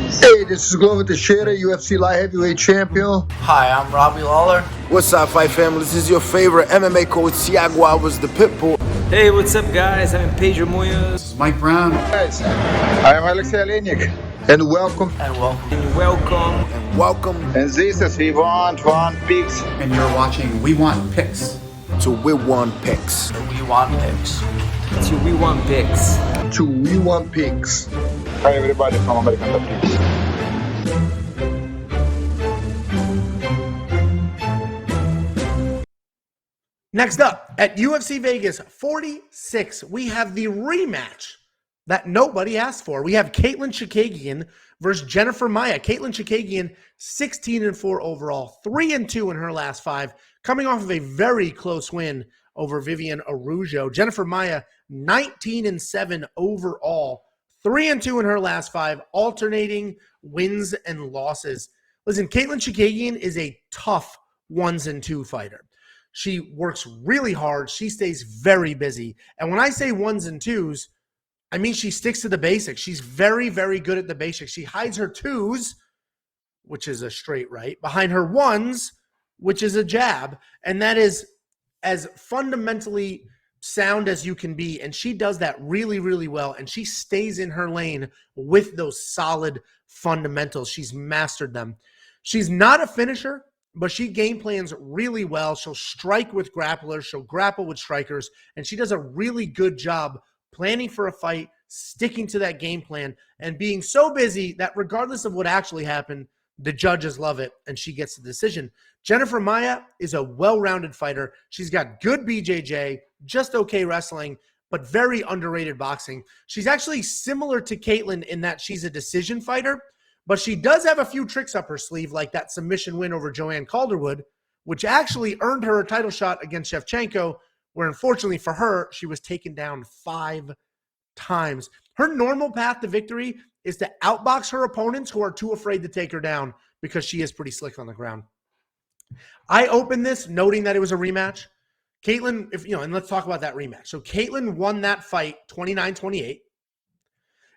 Hey, this is Glover Teixeira, UFC light heavyweight champion. Hi, I'm Robbie Lawler. What's up, fight family? This is your favorite MMA coach, Thiago Alves, the Pitbull. Hey, what's up, guys? I'm Pedro Munoz. This is Mike Brown. Guys, I am Alexei Olenek. And welcome. And welcome. And welcome. And welcome. And this is We Want One Picks. And you're watching We Want Picks. To We Want Picks. We Want Picks. To We Want Picks. To We Want Picks. Hi everybody from American Top Picks. Next up, at UFC Vegas 46, we have the rematch that nobody asked for. We have Katlyn Chookagian versus Jennifer Maia. Katlyn Chookagian, 16-4 overall, 3-2 in her last 5, coming off of a very close win over Viviane Araújo. Jennifer Maia, 19-7 overall, 3-2 in her last 5, alternating wins and losses. Listen, Katlyn Chookagian is a tough 1s-2 fighter. She works really hard. She stays very busy. And when I say 1s-2s, I mean she sticks to the basics. She's very, very good at the basics. She hides her 2s, which is a straight right, behind her 1s, which is a jab. And that is as fundamentally sound as you can be. And she does that really, really well. And she stays in her lane with those solid fundamentals. She's mastered them. She's not a finisher, but she game plans really well. She'll strike with grapplers. She'll grapple with strikers. And she does a really good job planning for a fight, sticking to that game plan, and being so busy that regardless of what actually happened, the judges love it, and she gets the decision. Jennifer Maia is a well-rounded fighter. She's got good BJJ, just okay wrestling, but very underrated boxing. She's actually similar to Katlyn in that she's a decision fighter, but she does have a few tricks up her sleeve, like that submission win over Joanne Calderwood, which actually earned her a title shot against Shevchenko, where unfortunately for her, she was taken down 5 times. Her normal path to victory is to outbox her opponents who are too afraid to take her down because she is pretty slick on the ground. I opened this noting that it was a rematch. Katlyn, and let's talk about that rematch. So Katlyn won that fight 29-28,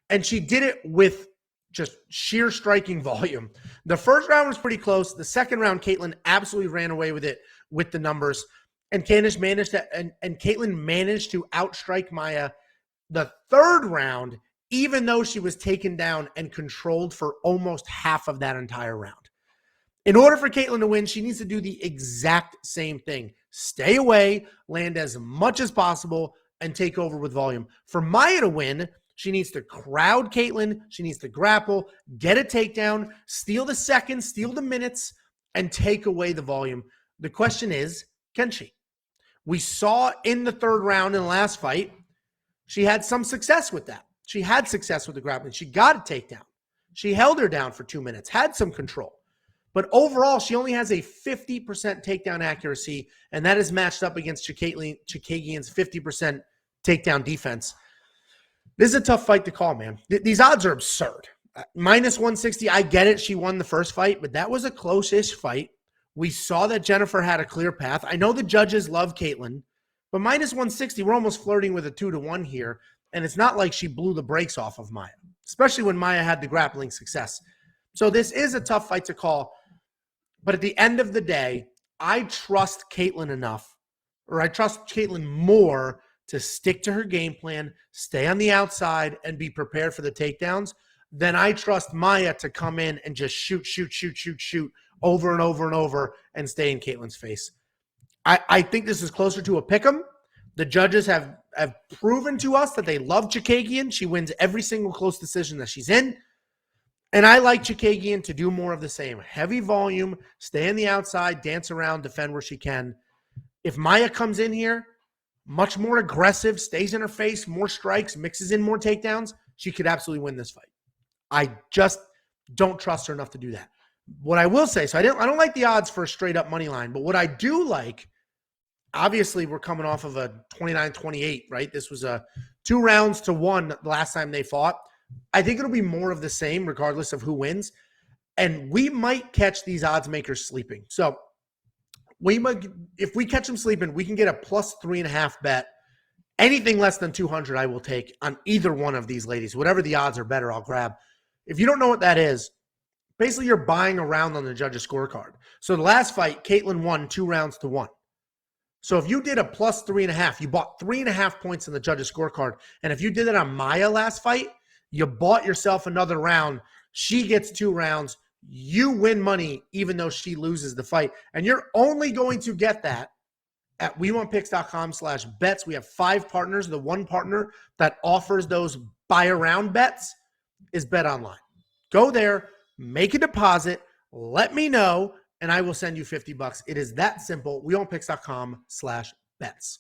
and she did it with just sheer striking volume. The first round was pretty close. The second round, Katlyn absolutely ran away with it with the numbers. And Katlyn managed to outstrike Maia the third round, even though she was taken down and controlled for almost half of that entire round. In order for Katlyn to win, she needs to do the exact same thing. Stay away, land as much as possible, and take over with volume. For Maia to win, she needs to crowd Katlyn. She needs to grapple, get a takedown, steal the seconds, steal the minutes, and take away the volume. The question is, can she? We saw in the third round in the last fight, she had some success with that. She had success with the grappling. She got a takedown. She held her down for 2 minutes, had some control. But overall, she only has a 50% takedown accuracy, and that is matched up against Chookagian's 50% takedown defense. This is a tough fight to call, man. These odds are absurd. Minus 160, I get it. She won the first fight, but that was a close-ish fight. We saw that Jennifer had a clear path. I know the judges love Katlyn, but minus 160, we're almost flirting with a 2-1 here, and it's not like she blew the brakes off of Maia, especially when Maia had the grappling success. So this is a tough fight to call, but at the end of the day, I trust Katlyn enough, or I trust Katlyn more to stick to her game plan, stay on the outside, and be prepared for the takedowns, than I trust Maia to come in and just shoot over and over and over and stay in Katlyn's face. I think this is closer to a pick'em. The judges have proven to us that they love Chookagian. She wins every single close decision that she's in. And I like Chookagian to do more of the same. Heavy volume, stay on the outside, dance around, defend where she can. If Maia comes in here, much more aggressive, stays in her face, more strikes, mixes in more takedowns, she could absolutely win this fight. I just don't trust her enough to do that. What I will say, so I don't like the odds for a straight up money line, but what I do like, obviously we're coming off of a 29-28, right? This was a 2 rounds to 1 the last time they fought. I think it'll be more of the same regardless of who wins. And we might catch these odds makers sleeping. So if we catch them sleeping, we can get a plus 3.5 bet. Anything less than 200, I will take on either one of these ladies. Whatever the odds are better, I'll grab. If you don't know what that is, basically you're buying a round on the judge's scorecard. So the last fight, Katlyn won 2 rounds to 1. So if you did a plus 3.5, you bought 3.5 points in the judge's scorecard. And if you did it on Maia last fight, you bought yourself another round. She gets 2 rounds. You win money even though she loses the fight. And you're only going to get that at wewantpicks.com/bets. We have 5 partners. The one partner that offers those buy around bets is BetOnline. Go there, make a deposit, let me know, and I will send you $50. It is that simple. wewantpicks.com/bets.